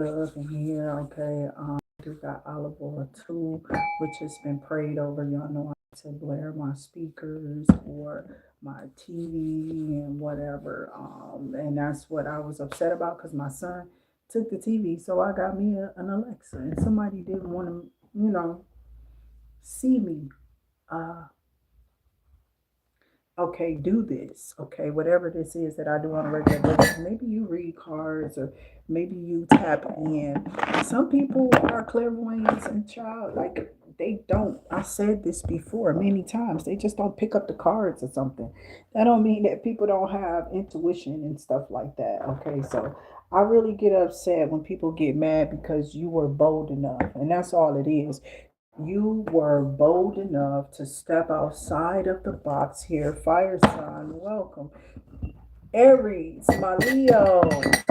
love in here. Okay. I do got olive oil too, which has been prayed over. Y'all know I to blare my speakers or my TV and whatever. And that's what I was upset about because my son took the TV, so I got me an Alexa, and somebody didn't want to, see me. Uh, okay, do this. Okay, whatever this is that I do on a regular basis. Maybe you read cards or maybe you tap in. Some people are clairvoyants and child, like they don't. I said this before many times. They just don't pick up the cards or something. That don't mean that people don't have intuition and stuff like that. Okay, so I really get upset when people get mad because you were bold enough, and that's all it is. You were bold enough to step outside of the box here. Fire sign, welcome. Aries, my Leo,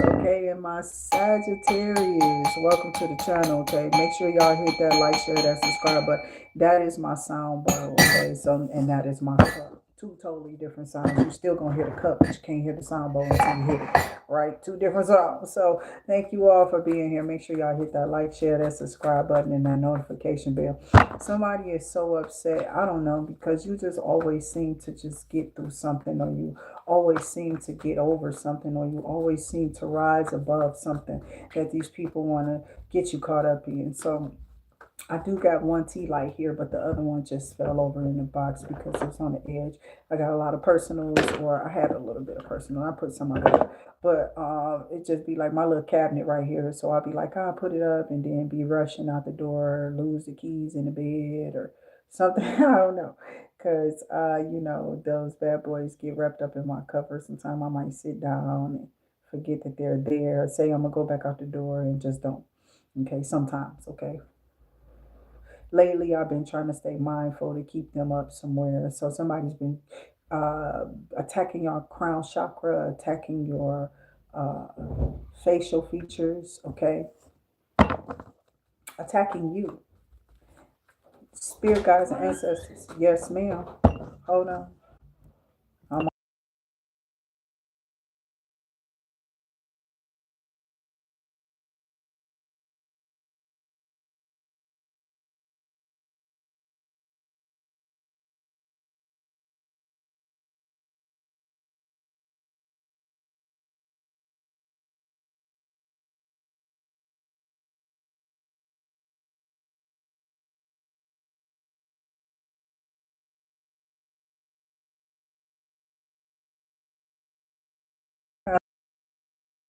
okay, and my Sagittarius. Welcome to the channel, okay. Make sure y'all hit that like, share, that subscribe button. That is my sound bowl, okay. So, and that is my cup. Two totally different sounds. You're still gonna hear the cup, but you can't hear the sound bowl until you hit it, right? Two different sounds. So, thank you all for being here. Make sure y'all hit that like, share, that subscribe button, and that notification bell. Somebody is so upset. I don't know, because you just always seem to just get through something, or you always seem to get over something, or you always seem to rise above something that these people want to get you caught up in. So I do got one tea light here, but the other one just fell over in the box because it's on the edge. I got a lot of personals, or I had a little bit of personal. I put some of it, but it just be like my little cabinet right here. So I'll be like, I'll put it up and then be rushing out the door, lose the keys in the bed or something. I don't know. Because, those bad boys get wrapped up in my cover. Sometimes I might sit down and forget that they're there. Say I'm going to go back out the door and just don't. Okay, sometimes, okay. Lately I've been trying to stay mindful to keep them up somewhere. So somebody's been uh, attacking your crown chakra, attacking your uh, facial features, okay, attacking you. Spirit guides and ancestors. Yes, ma'am. Hold on. I'm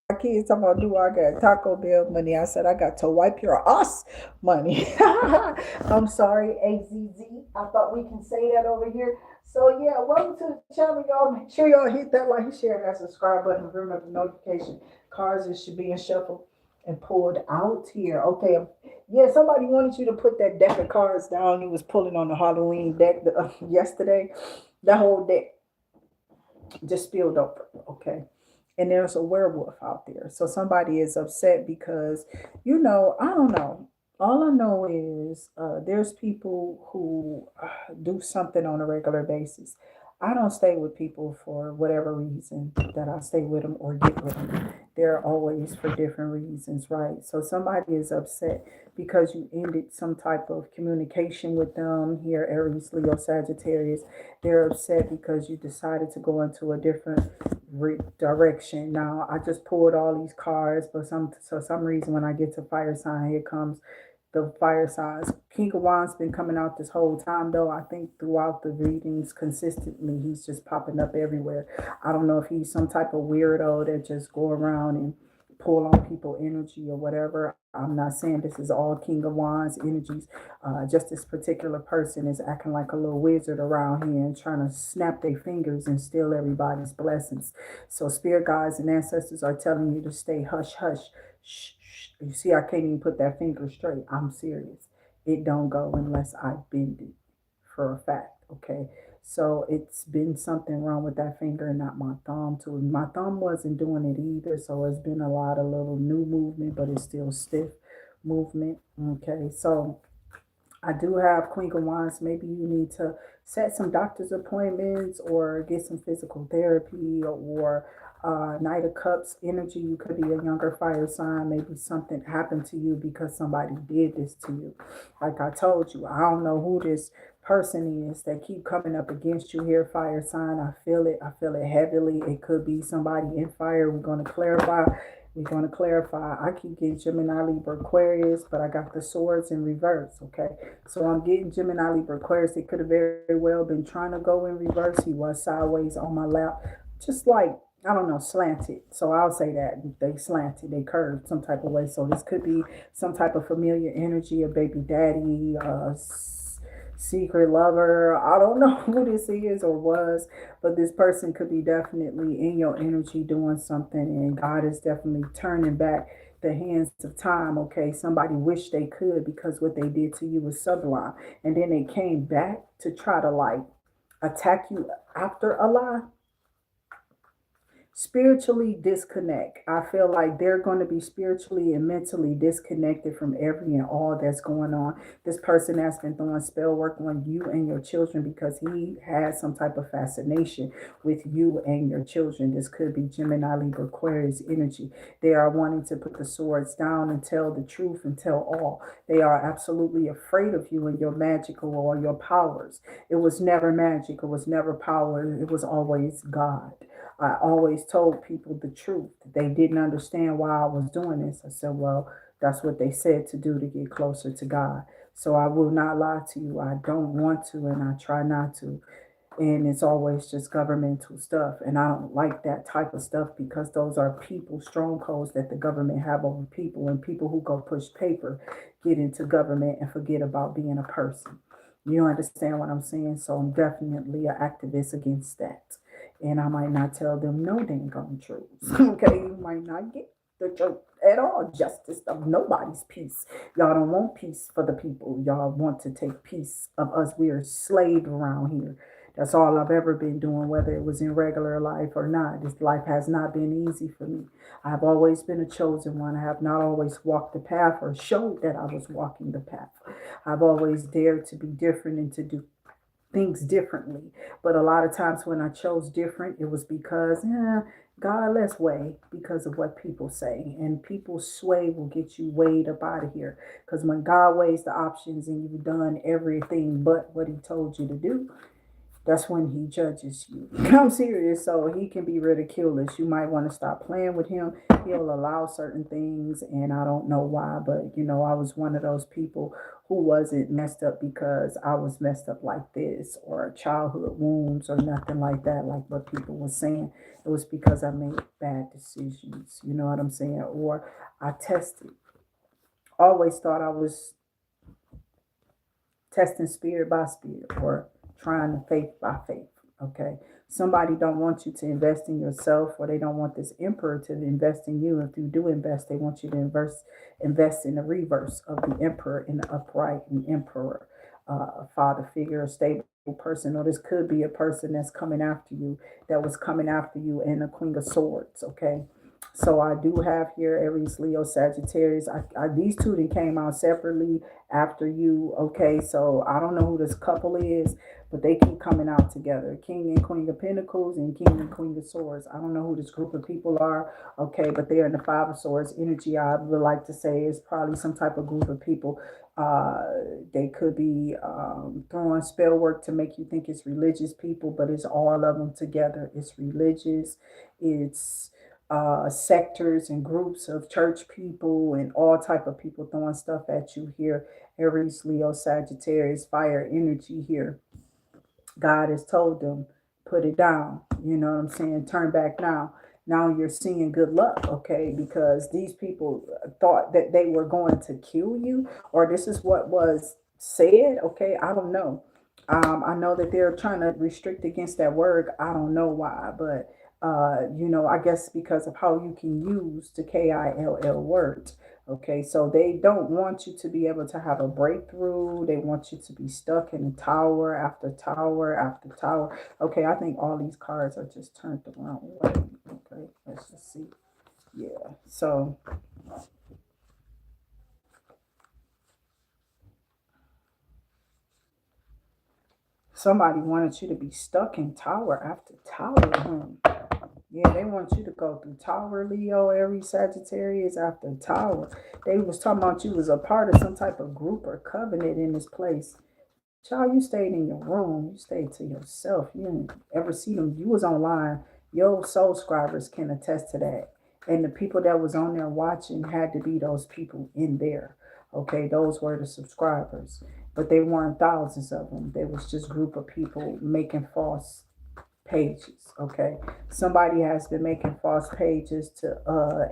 my kids talking about, do I got Taco Bell money? I said I got to wipe your ass money. I'm sorry, AZZ. I thought we can say that over here. So yeah, welcome to the channel, y'all. Make sure y'all hit that like, share, that subscribe button. Remember the notification. Cards that should be in shuffle and pulled out here. Okay. Yeah, somebody wanted you to put that deck of cards down. You was pulling on the Halloween deck yesterday. That whole deck just spilled over. Okay, and there's a werewolf out there. So somebody is upset because, I don't know. All I know is there's people who do something on a regular basis. I don't stay with people for whatever reason that I stay with them or get with them. They're always for different reasons, right? So somebody is upset because you ended some type of communication with them here, Aries, Leo, Sagittarius. They're upset because you decided to go into a different direction. Now, I just pulled all these cards, but some reason when I get to fire sign, here comes the fire signs. King of Wands been coming out this whole time, though. I think throughout the readings, consistently, he's just popping up everywhere. I don't know if he's some type of weirdo that just go around and pull on people energy or whatever. I'm not saying this is all King of Wands energies. Just this particular person is acting like a little wizard around here and trying to snap their fingers and steal everybody's blessings. So spirit guides and ancestors are telling you to stay hush hush. Shh, shh. You see, I can't even put that finger straight. I'm serious. It don't go unless I bend it for a fact. Okay. So it's been something wrong with that finger, not my thumb too. My thumb wasn't doing it either. So it's been a lot of little new movement, but it's still stiff movement. Okay. So I do have Queen of Wands. Maybe you need to set some doctor's appointments or get some physical therapy or Knight of Cups energy. You could be a younger fire sign. Maybe something happened to you because somebody did this to you. Like I told you, I don't know who this person is that keep coming up against you here, fire sign. I feel it. I feel it heavily. It could be somebody in fire. We're going to clarify. We're going to clarify. I keep getting Gemini, Libra, Aquarius, but I got the swords in reverse. Okay. So I'm getting Gemini, Libra, Aquarius. It could have very well been trying to go in reverse. He was sideways on my lap. Just like, I don't know, slanted. So I'll say that they slanted, they curved some type of way. So this could be some type of familiar energy, a baby daddy, secret lover. I don't know who this is or was, but this person could be definitely in your energy doing something, and God is definitely turning back the hands of time. Okay, somebody wished they could because what they did to you was sublime, and then they came back to try to like attack you after a lie. Spiritually disconnect. I feel like they're going to be spiritually and mentally disconnected from every and all that's going on. This person has been doing spell work on you and your children because he has some type of fascination with you and your children. This could be Gemini, Libra, Aquarius energy. They are wanting to put the swords down and tell the truth and tell all. They are absolutely afraid of you and your magical or your powers. It was never magic. It was never power. It was always God. I always told people the truth. They didn't understand why I was doing this. I said, well, that's what they said to do to get closer to God. So I will not lie to you. I don't want to, and I try not to. And it's always just governmental stuff. And I don't like that type of stuff because those are people strongholds that the government have over people, and people who go push paper get into government and forget about being a person. You understand what I'm saying? So I'm definitely an activist against that. And I might not tell them no dang gum truths. Okay, you might not get the truth at all. Justice of nobody's peace. Y'all don't want peace for the people. Y'all want to take peace of us. We are slave around here. That's all I've ever been doing, whether it was in regular life or not. This life has not been easy for me. I've always been a chosen one. I have not always walked the path or showed that I was walking the path. I've always dared to be different and to do things differently. But a lot of times when I chose different, it was because, God, let's weigh because of what people say. And people's sway will get you weighed up out of here. Because when God weighs the options and you've done everything but what he told you to do, that's when he judges you. I'm serious. So he can be ridiculous. You might want to stop playing with him. He'll allow certain things, and I don't know why, but I was one of those people who wasn't messed up because I was messed up like this, or childhood wounds, or nothing like that, like what people were saying. It was because I made bad decisions. You know what I'm saying? Or I tested. Always thought I was testing spirit by spirit, or trying to faith by faith. Okay, somebody don't want you to invest in yourself, or they don't want this emperor to invest in you. If you do invest, they want you to invest in the reverse of the emperor, in the upright and emperor, a father figure, a stable person. Or this could be a person that's coming after you, that was coming after you, and a queen of swords. Okay, so I do have here Aries, Leo, Sagittarius. These two that came out separately after you. Okay, so I don't know who this couple is, but they keep coming out together. King and Queen of Pentacles and King and Queen of Swords. I don't know who this group of people are. Okay, but they're in the Five of Swords energy. I would like to say it's probably some type of group of people. They could be throwing spell work to make you think it's religious people, but it's all of them together. It's religious. It's sectors and groups of church people and all type of people throwing stuff at you here. Aries, Leo, Sagittarius, fire energy here. God has told them, put it down. You know what I'm saying? Turn back now. Now you're seeing good luck, okay? Because these people thought that they were going to kill you, or this is what was said, okay? I don't know. I know that they're trying to restrict against that word. I don't know why, but I guess because of how you can use the KILL word. Okay, so they don't want you to be able to have a breakthrough. They want you to be stuck in tower after tower after tower. Okay, I think all these cards are just turned the wrong way. Okay, let's just see. Yeah, so somebody wanted you to be stuck in tower after tower. Yeah, they want you to go through Tower, Leo, Aries, Sagittarius after Tower. They was talking about you was a part of some type of group or covenant in this place. Child, you stayed in your room. You stayed to yourself. You didn't ever see them. You was online. Your soul scribers can attest to that. And the people that was on there watching had to be those people in there. Okay, those were the subscribers. But they weren't thousands of them. There was just group of people making false pages. Okay, somebody has been making false pages to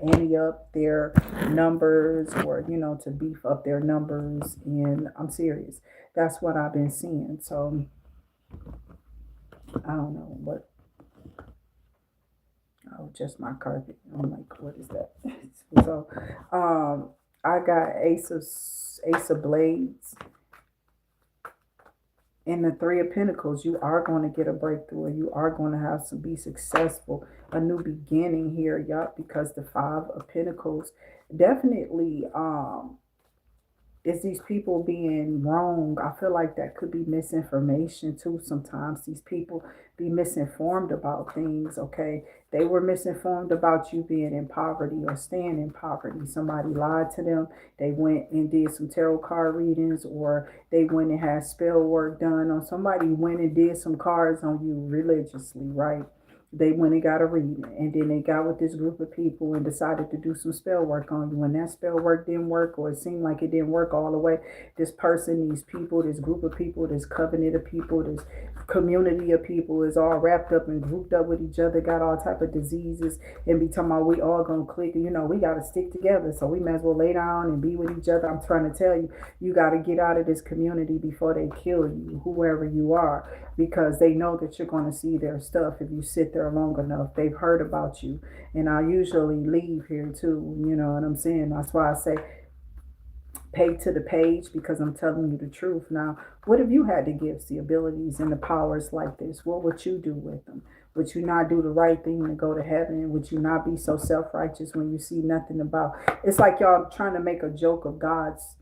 ante up their numbers, or to beef up their numbers, and I'm serious, that's what I've been seeing. So I don't know what. Oh, just my carpet. I'm like, what is that? So I got ace of blades in the Three of Pentacles. You are going to get a breakthrough. You are going to have to be successful. A new beginning here, y'all, because the Five of Pentacles definitely is these people being wrong. I feel like that could be misinformation too. Sometimes these people be misinformed about things. Okay, they were misinformed about you being in poverty or staying in poverty. Somebody lied to them. They went and did some tarot card readings, or they went and had spell work done on somebody. Went and did some cards on you religiously, right? They went and got a reading, and then they got with this group of people and decided to do some spell work on you. When that spell work didn't work, or it seemed like it didn't work all the way, this person, these people, this group of people, this covenant of people, this community of people is all wrapped up and grouped up with each other, got all type of diseases, and be talking about we all gonna click. We got to stick together, so we might as well lay down and be with each other. I'm trying to tell you, you got to get out of this community before they kill you, whoever you are, because they know that you're going to see their stuff if you sit there long enough. They've heard about you. And I usually leave here too. You know what I'm saying? That's why I say pay to the page, because I'm telling you the truth. Now, what if you had the gifts, the abilities, and the powers like this? What would you do with them? Would you not do the right thing to go to heaven? Would you not be so self righteous when you see nothing about? It's like y'all trying to make a joke of God's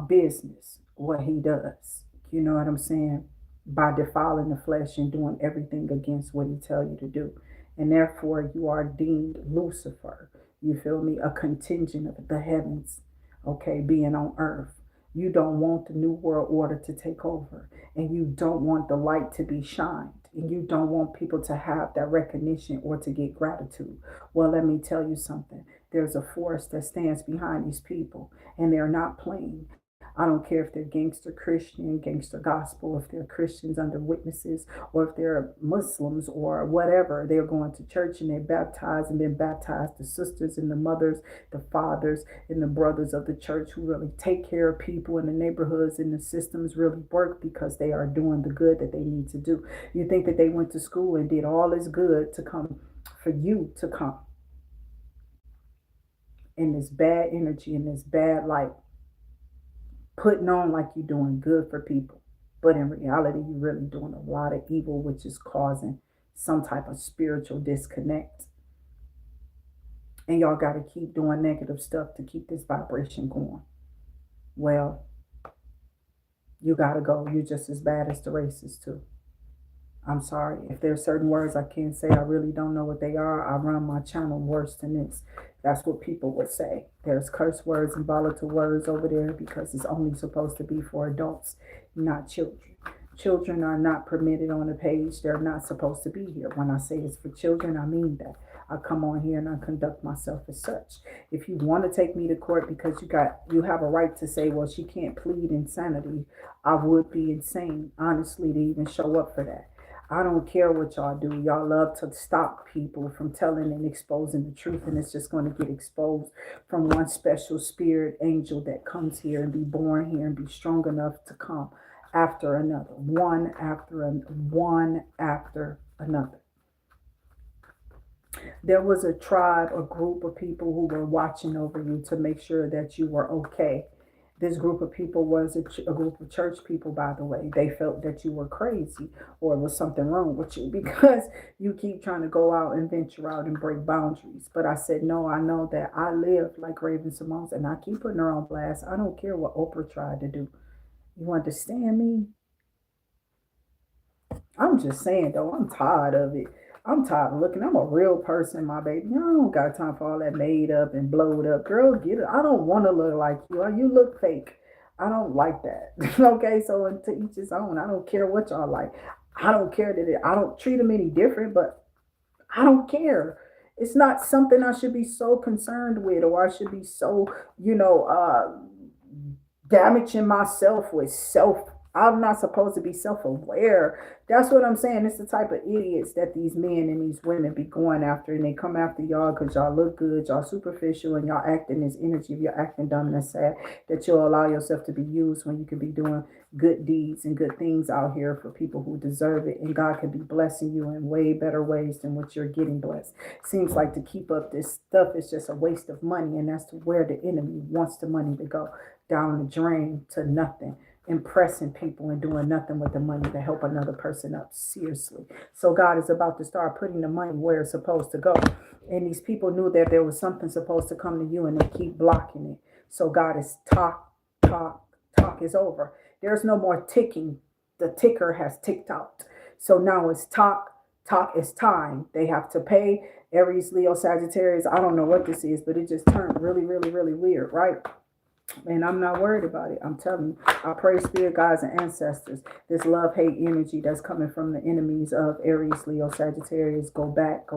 business, what he does. You know what I'm saying? By defiling the flesh and doing everything against what he tell you to do. And therefore you are deemed Lucifer. You feel me? A contingent of the heavens, okay, being on earth. You don't want the new world order to take over. And you don't want the light to be shined. And you don't want people to have that recognition or to get gratitude. Well, let me tell you something. There's a force that stands behind these people, and they're not playing. I don't care if they're gangster Christian, gangster gospel, if they're Christians under witnesses, or if they're Muslims or whatever. They're going to church and they're baptized and been baptized. The sisters and the mothers, the fathers and the brothers of the church who really take care of people in the neighborhoods and the systems really work because they are doing the good that they need to do. You think that they went to school and did all this good to come for you to come in this bad energy, in this bad light, putting on like you're doing good for people. But in reality, you're really doing a lot of evil, which is causing some type of spiritual disconnect. And y'all got to keep doing negative stuff to keep this vibration going. Well, you got to go. You're just as bad as the racists, too. I'm sorry. If there's certain words I can't say, I really don't know what they are. I run my channel worse than this. That's what people would say. There's curse words and volatile words over there because it's only supposed to be for adults, not children. Children are not permitted on the page. They're not supposed to be here. When I say it's for children, I mean that. I come on here and I conduct myself as such. If you want to take me to court because you have a right to say, well, she can't plead insanity, I would be insane, honestly, to even show up for that. I don't care what y'all do. Y'all love to stop people from telling and exposing the truth, and it's just going to get exposed from one special spirit angel that comes here and be born here and be strong enough to come after another, one after another. There was a tribe, a group of people who were watching over you to make sure that you were okay. This group of people was a group of church people, by the way. They felt that you were crazy or there was something wrong with you because you keep trying to go out and venture out and break boundaries. But I said, no, I know that I live like Raven Simone's, and I keep putting her on blast. I don't care what Oprah tried to do. You understand me? I'm just saying, though, I'm tired of it. I'm tired of looking. I'm a real person, my baby. I don't got time for all that made up and blowed up. Girl, get it. I don't want to look like you. You look fake. I don't like that. Okay, so to each his own. I don't care what y'all like. I don't care I don't treat them any different, but I don't care. It's not something I should be so concerned with, or I should be so, damaging myself with self. I'm not supposed to be self aware. That's what I'm saying. It's the type of idiots that these men and these women be going after, and they come after y'all because y'all look good, y'all superficial, and y'all acting this energy. If you're acting dumb, that's sad that you'll allow yourself to be used when you could be doing good deeds and good things out here for people who deserve it. And God could be blessing you in way better ways than what you're getting blessed. Seems like to keep up this stuff is just a waste of money, and that's where the enemy wants the money to go, down the drain to nothing, impressing people and doing nothing with the money to help another person up. Seriously. So God is about to start putting the money where it's supposed to go. And these people knew that there was something supposed to come to you, and they keep blocking it. So God is talk is over. There's no more ticking. The ticker has ticked out. So now it's talk is time. They have to pay. Aries, Leo, Sagittarius. I don't know what this is, but it just turned really, really, really weird, right? And I'm not worried about it. I'm telling you, I pray spirit guides and ancestors. This love hate energy that's coming from the enemies of Aries, Leo, Sagittarius, go back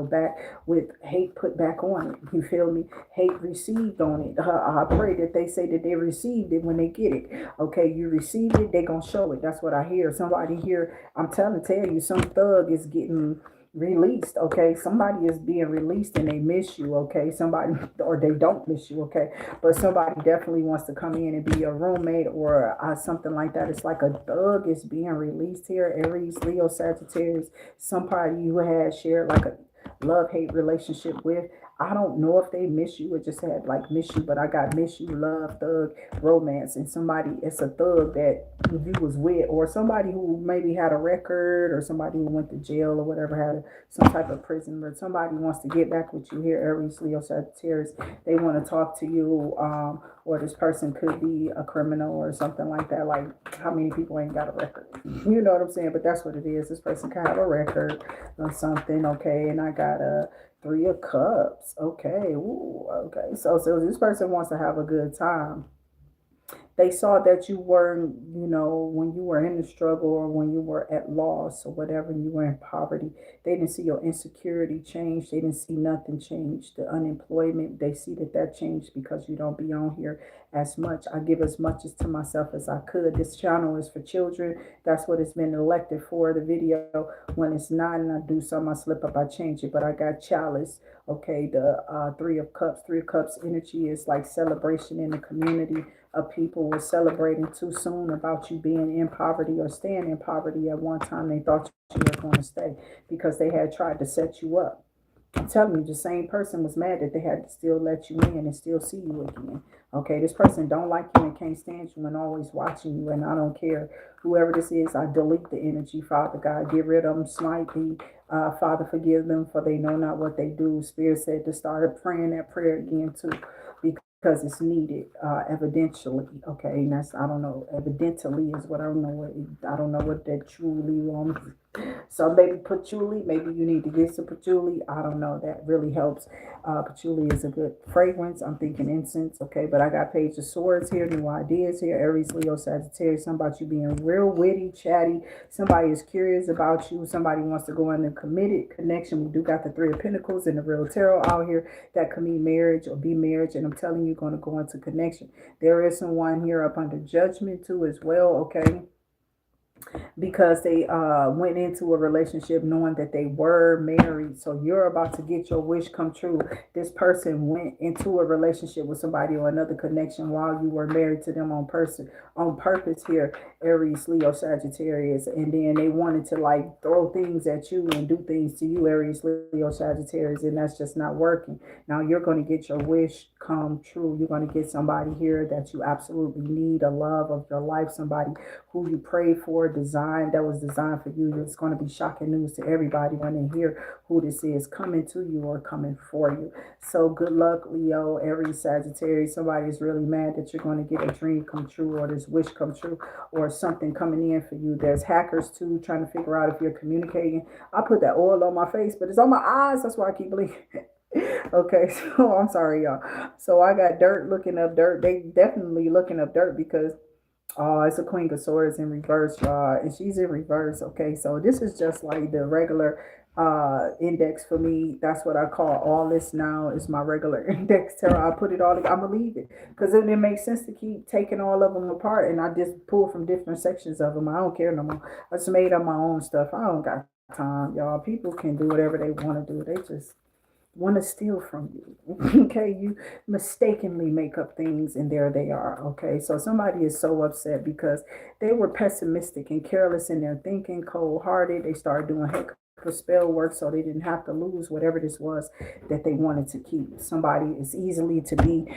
with hate put back on it. You feel me? Hate received on it. I pray that they say that they received it when they get it. Okay, you received it, they gonna show it. That's what I hear. Somebody here, I'm tell you, some thug is getting released. Okay, somebody is being released and they miss you. Okay, somebody, or they don't miss you. Okay, but somebody definitely wants to come in and be a roommate or something like that. It's like a thug is being released here. Aries, Leo, Sagittarius, somebody you had shared like a love hate relationship with. I don't know if they miss you or just had like miss you, but I got miss you, love, thug, romance, and somebody, it's a thug that you was with, or somebody who maybe had a record, or somebody who went to jail or whatever, had some type of prison, but somebody wants to get back with you here, Aries, Leo, Sagittarius. They want to talk to you, or this person could be a criminal or something like that. Like, how many people ain't got a record? You know what I'm saying? But that's what it is. This person can have a record or something, okay? And I got a Three of Cups. Okay. Ooh, okay. So this person wants to have a good time. They saw that you weren't, when you were in the struggle, or when you were at loss or whatever, and you were in poverty, they didn't see your insecurity change. They didn't see nothing change. The unemployment, they see that changed because you don't be on here as much. I give as much as to myself as I could. This channel is for children. That's what it's been elected for. The video, when it's not and I do something, I slip up, I change it. But I got chalice. Okay, the Three of Cups. Three of Cups energy is like celebration in the community of people were celebrating too soon about you being in poverty or staying in poverty at one time. They thought you were going to stay because they had tried to set you up. I'm telling you, the same person was mad that they had to still let you in and still see you again. Okay, this person don't like you and can't stand you and always watching you, and I don't care. Whoever this is, I delete the energy, Father God. Get rid of them, smite the Father, forgive them, for they know not what they do. Spirit said to start praying that prayer again too, because it's needed, evidentially. Okay, and that's, I don't know, evidently is what I don't know what, I don't know what that truly so maybe patchouli, maybe you need to get some patchouli. I don't know, that really helps. Patchouli is a good fragrance. I'm thinking incense. Okay, but I got Page of Swords here, new ideas here, Aries, Leo, Sagittarius. Something about you being real witty, chatty. Somebody is curious about you. Somebody wants to go in a committed connection. We do got the Three of Pentacles and the Real Tarot out here. That could mean marriage or be marriage, and I'm telling you, going to go into connection. There is someone here up under judgment too as well. Okay, because they went into a relationship knowing that they were married. So you're about to get your wish come true. This person went into a relationship with somebody or another connection while you were married to them on purpose here, Aries, Leo, Sagittarius, and then they wanted to like throw things at you and do things to you, Aries, Leo, Sagittarius, and that's just not working. Now you're going to get your wish come true. You're going to get somebody here that you absolutely need, a love of your life, somebody who you prayed for, designed, that was designed for you. It's going to be shocking news to everybody when they hear who this is coming to you or coming for you. So good luck, Leo, Aries, Sagittarius. Somebody is really mad that you're going to get a dream come true, or this wish come true, or something coming in for you. There's hackers too, trying to figure out if you're communicating. I put that oil on my face, but it's on my eyes. That's why I keep blinking. Okay, so I'm sorry, y'all. So I got dirt looking up dirt. They definitely looking up dirt because it's a Queen of Swords in reverse, y'all, and she's in reverse. Okay, so this is just like the regular index for me. That's what I call all this now is my regular index tarot. I put it all together. I'm gonna leave it because it makes sense to keep taking all of them apart, and I just pull from different sections of them. I don't care no more. I just made up my own stuff. I don't got time, y'all. People can do whatever they want to do. They just want to steal from you. Okay, you mistakenly make up things and there they are. Okay, so somebody is so upset because they were pessimistic and careless in their thinking, cold-hearted. They started doing heck for spell work so they didn't have to lose whatever this was that they wanted to keep. Somebody is easily to be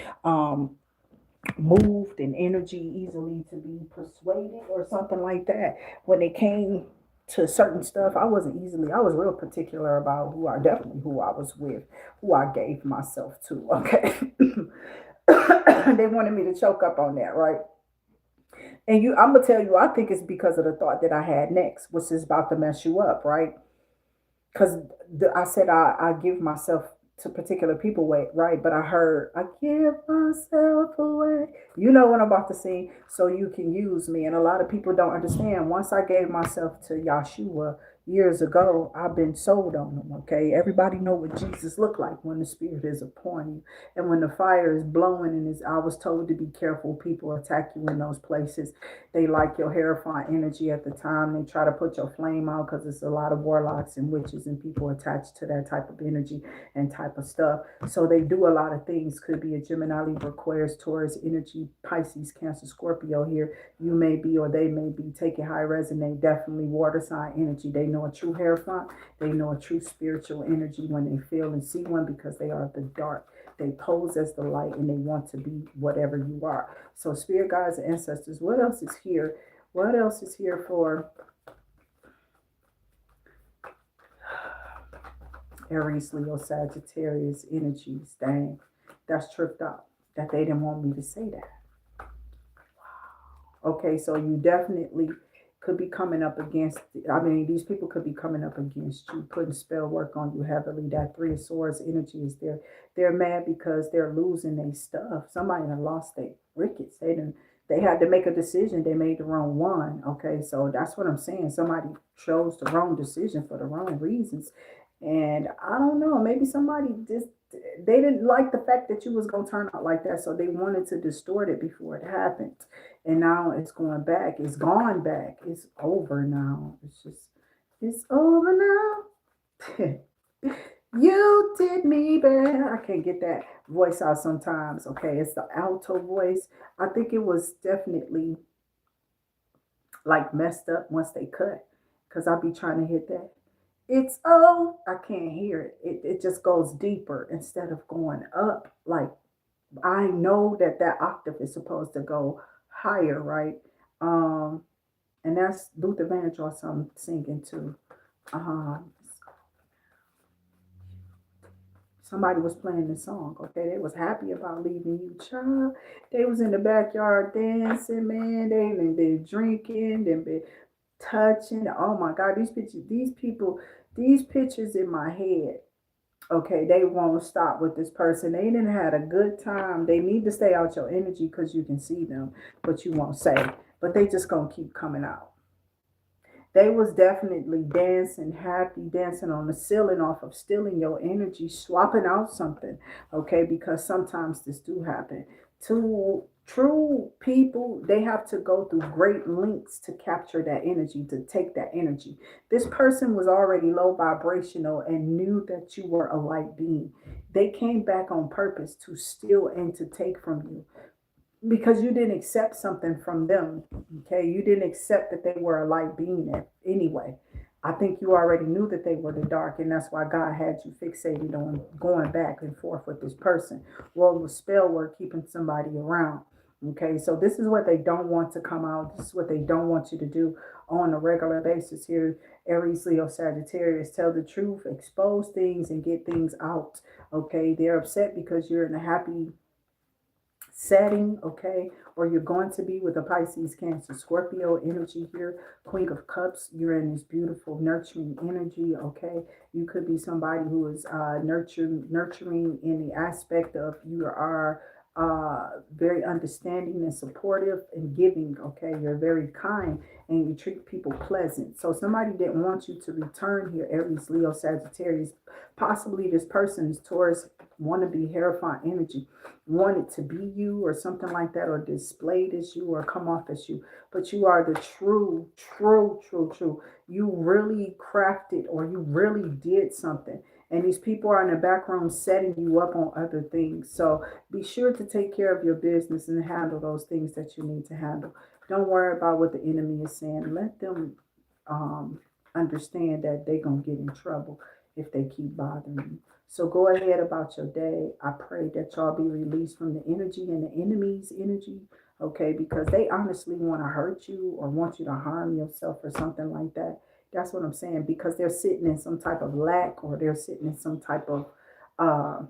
moved and energy, easily to be persuaded or something like that. When they came to certain stuff, I wasn't easily, I was real particular about who I was with, who I gave myself to. Okay. They wanted me to choke up on that, right? And I'm gonna tell you, I think it's because of the thought that I had next, which is about to mess you up, right? Because I said I give myself to particular people, wait, right? But I heard I give myself away. You know what I'm about to sing, so you can use me. And a lot of people don't understand. Once I gave myself to Yahshua years ago, I've been sold on them. Okay, everybody know what Jesus looked like when the Spirit is upon you, and when the fire is blowing. And is I was told to be careful. People attack you in those places. They like your terrifying energy at the time. They try to put your flame out because it's a lot of warlocks and witches and people attached to that type of energy and type of stuff. So they do a lot of things. Could be a Gemini, Libra, Aquarius, Taurus, energy, Pisces, Cancer, Scorpio here. You may be or they may be. Take it high, resonate. Definitely water sign energy. They know a true hierophant. They know a true spiritual energy when they feel and see one because they are the dark. They pose as the light and they want to be whatever you are. So spirit guides and ancestors, what else is here? What else is here for Aries, Leo, Sagittarius energies? Dang, that's tripped up that they didn't want me to say that. Okay, so you definitely could be coming up against, these people could be coming up against you, putting spell work on you heavily. That Three of Swords energy is there. They're mad because they're losing their stuff. Somebody done lost their rickets. They had to make a decision. They made the wrong one. Okay, so that's what I'm saying. Somebody chose the wrong decision for the wrong reasons. And I don't know, maybe somebody just, they didn't like the fact that you was going to turn out like that. So they wanted to distort it before it happened. And now it's going back. It's gone back. It's over now. It's over now. You did me bad. I can't get that voice out sometimes. Okay, it's the alto voice. I think it was definitely like messed up once they cut. Because I be trying to hit that. I can't hear it. It just goes deeper instead of going up. Like I know that octave is supposed to go higher, right? And that's Luther Vandross I'm singing to. Somebody was playing the song, okay? They was happy about leaving you, child. They was in the backyard dancing, man. They been drinking, they been touching. Oh my God, these pictures in my head. Okay, they won't stop with this person. They didn't had a good time. They need to stay out your energy because you can see them, but you won't say. But they just gonna keep coming out. They was definitely dancing, happy, dancing on the ceiling off of stealing your energy, swapping out something, okay? Because sometimes this do happen. To true people, they have to go through great lengths to capture that energy, to take that energy. This person was already low vibrational and knew that you were a light being. They came back on purpose to steal and to take from you because you didn't accept something from them. Okay, you didn't accept that they were a light being anyway. I think you already knew that they were the dark, and that's why God had you fixated on going back and forth with this person. Well, with spell work, keeping somebody around. Okay, so this is what they don't want to come out. This is what they don't want you to do on a regular basis here. Aries, Leo, Sagittarius, tell the truth, expose things, and get things out. Okay, they're upset because you're in a happy setting, okay, or you're going to be with a Pisces, Cancer, Scorpio energy here. Queen of Cups, you're in this beautiful nurturing energy, okay. You could be somebody who is nurturing in the aspect of you are very understanding and supportive and giving, okay. You're very kind and you treat people pleasant. So somebody didn't want you to return here, Aries, Leo, Sagittarius. Possibly this person is Taurus, want to be Hierophant energy, wanted to be you or something like that, or displayed as you or come off as you. But you are the true. You really crafted or you really did something. And these people are in the background setting you up on other things. So be sure to take care of your business and handle those things that you need to handle. Don't worry about what the enemy is saying. Let them understand that they're going to get in trouble if they keep bothering you. So go ahead about your day. I pray that y'all be released from the energy and the enemy's energy, okay? Because they honestly want to hurt you or want you to harm yourself or something like that. That's what I'm saying. Because they're sitting in some type of lack or they're sitting in some type of uh,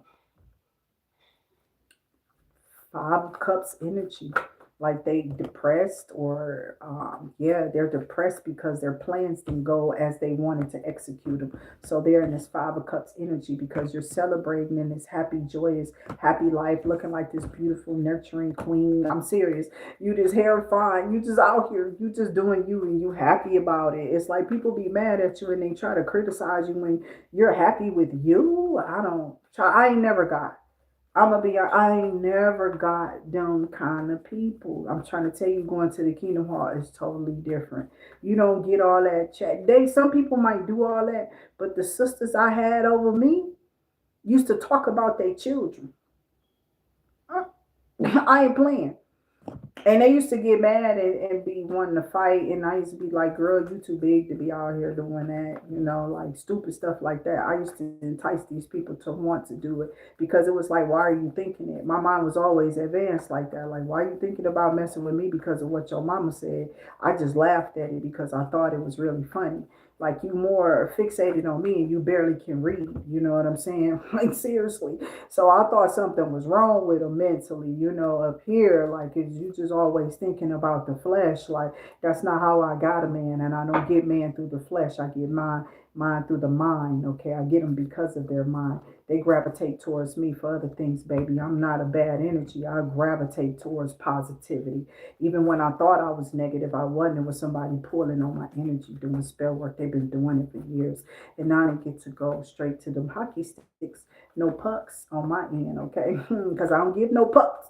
Five of Cups energy. Like they depressed or yeah, they're depressed because their plans didn't go as they wanted to execute them. So they're in this Five of Cups energy because you're celebrating in this happy, joyous, happy life, looking like this beautiful, nurturing queen. I'm serious. You just hair fine. You just out here. You just doing you and you happy about it. It's like people be mad at you and they try to criticize you when you're happy with you. I ain't never got. I'm gonna be. I ain't never got them kind of people. I'm trying to tell you, going to the Kingdom Hall is totally different. You don't get all that chat. Some people might do all that, but the sisters I had over me used to talk about their children. I ain't playing. And they used to get mad and be wanting to fight. And I used to be like, girl, you too big to be out here doing that. Like stupid stuff like that. I used to entice these people to want to do it because it was like, why are you thinking it? My mind was always advanced like that. Like, why are you thinking about messing with me because of what your mama said? I just laughed at it because I thought it was really funny. Like you more fixated on me and you barely can read. You know what I'm saying? Like seriously. So I thought something was wrong with them mentally, up here. Like, is you just always thinking about the flesh? Like, that's not how I got a man. And I don't get man through the flesh. I get mine through the mind. Okay. I get them because of their mind. They gravitate towards me for other things, baby. I'm not a bad energy. I gravitate towards positivity. Even when I thought I was negative, I wasn't. It was somebody pulling on my energy, doing spell work. They've been doing it for years. And now I get to go straight to them hockey sticks. No pucks on my end, okay? Because I don't give no pucks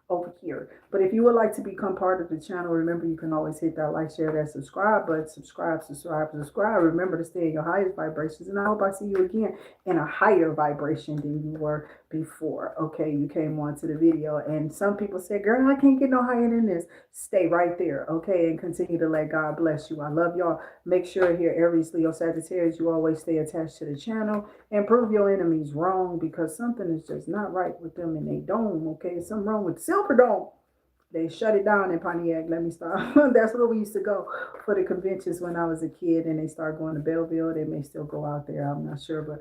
over here. But if you would like to become part of the channel, remember you can always hit that like, share, that subscribe button. Subscribe. Remember to stay in your highest vibrations. And I hope I see you again in a higher vibration than you were before. Okay, you came on to the video and some people said, girl, I can't get no higher than this. Stay right there, okay, and continue to let God bless you. I love y'all. Make sure here, Aries, Leo, Sagittarius, you always stay attached to the channel and prove your enemies wrong because something is just not right with them in their dome, okay? Something wrong with Silver Dome. They shut it down in Pontiac. Let me stop. That's where we used to go for the conventions when I was a kid, and they started going to Belleville. They may still go out there. I'm not sure, but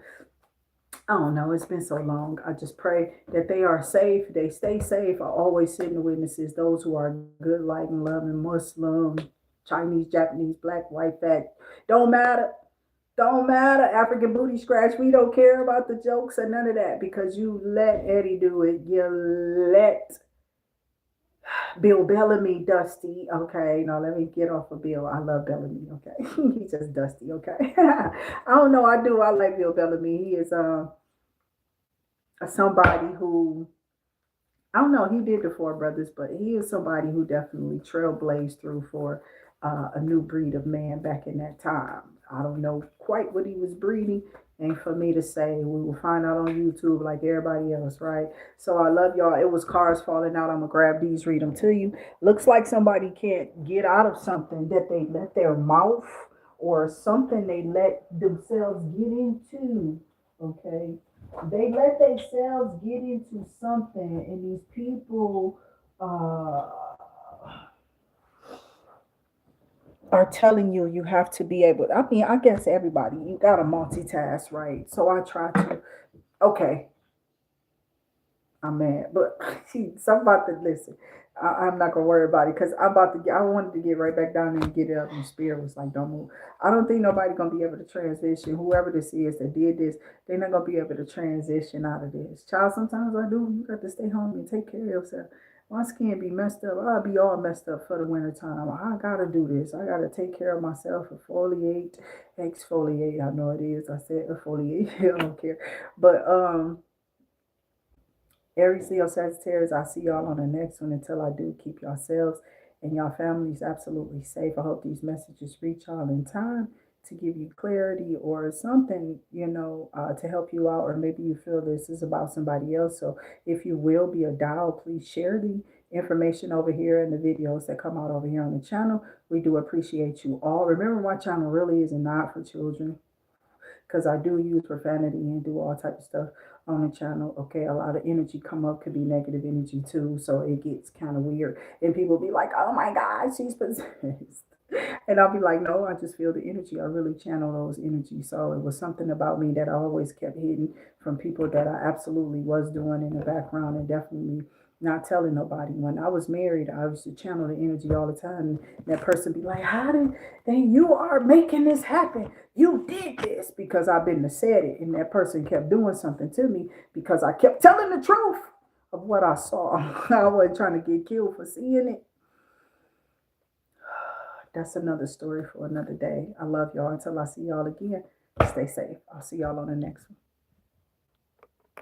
I don't know. It's been so long. I just pray that they are safe. They stay safe. I always send the witnesses, those who are good, light, and loving, Muslim, Chinese, Japanese, black, white, fat. Don't matter. Don't matter. African booty scratch. We don't care about the jokes or none of that because you let Eddie do it. You let Bill Bellamy, Dusty. Okay, now let me get off of Bill. I love Bellamy. Okay, he's just Dusty. Okay, I don't know. I do. I like Bill Bellamy. He is somebody who I don't know. He did the Four Brothers, but he is somebody who definitely trailblazed through for a new breed of man back in that time. I don't know quite what he was breeding. Ain't for me to say. We will find out on YouTube like everybody else, right? So I love y'all. It was cars falling out. I'm going to grab these, read them to you. Looks like somebody can't get out of something that they let their mouth or something they let themselves get into, okay? They let themselves get into something, and these people are telling you you have to be able, I mean, I guess everybody, you got to multitask, right? So I try to, okay, I'm mad, but so I'm about to listen. I'm not gonna worry about it because I'm about to. I wanted to get right back down there and get it up. And spirit was like, "Don't move." I don't think nobody gonna be able to transition. Whoever this is that did this, they're not gonna be able to transition out of this. Child, sometimes I do. You got to stay home and take care of yourself. My skin be messed up. I'll be all messed up for the winter time. I gotta do this. I gotta take care of myself. Exfoliate, exfoliate. I know it is. I said exfoliate. I don't care, but Aries, Leo, Sagittarius, I'll see y'all on the next one. Until I do, keep yourselves and your families absolutely safe. I hope these messages reach y'all in time to give you clarity or something, to help you out. Or maybe you feel this is about somebody else. So if you will be a dial, please share the information over here in the videos that come out over here on the channel. We do appreciate you all. Remember, my channel really is not for children, because I do use profanity and do all type of stuff on the channel. Okay, a lot of energy come up, could be negative energy too, so it gets kind of weird. And people be like, "Oh my God, she's possessed," and I'll be like, "No, I just feel the energy. I really channel those energies." So it was something about me that I always kept hidden from people that I absolutely was doing in the background, and definitely not telling nobody. When I was married, I used to channel the energy all the time. And that person be like, "How did then you are making this happen? You did this," because I've been to said it, and that person kept doing something to me because I kept telling the truth of what I saw. I wasn't trying to get killed for seeing it. That's another story for another day. I love y'all. Until I see y'all again, stay safe. I'll see y'all on the next one.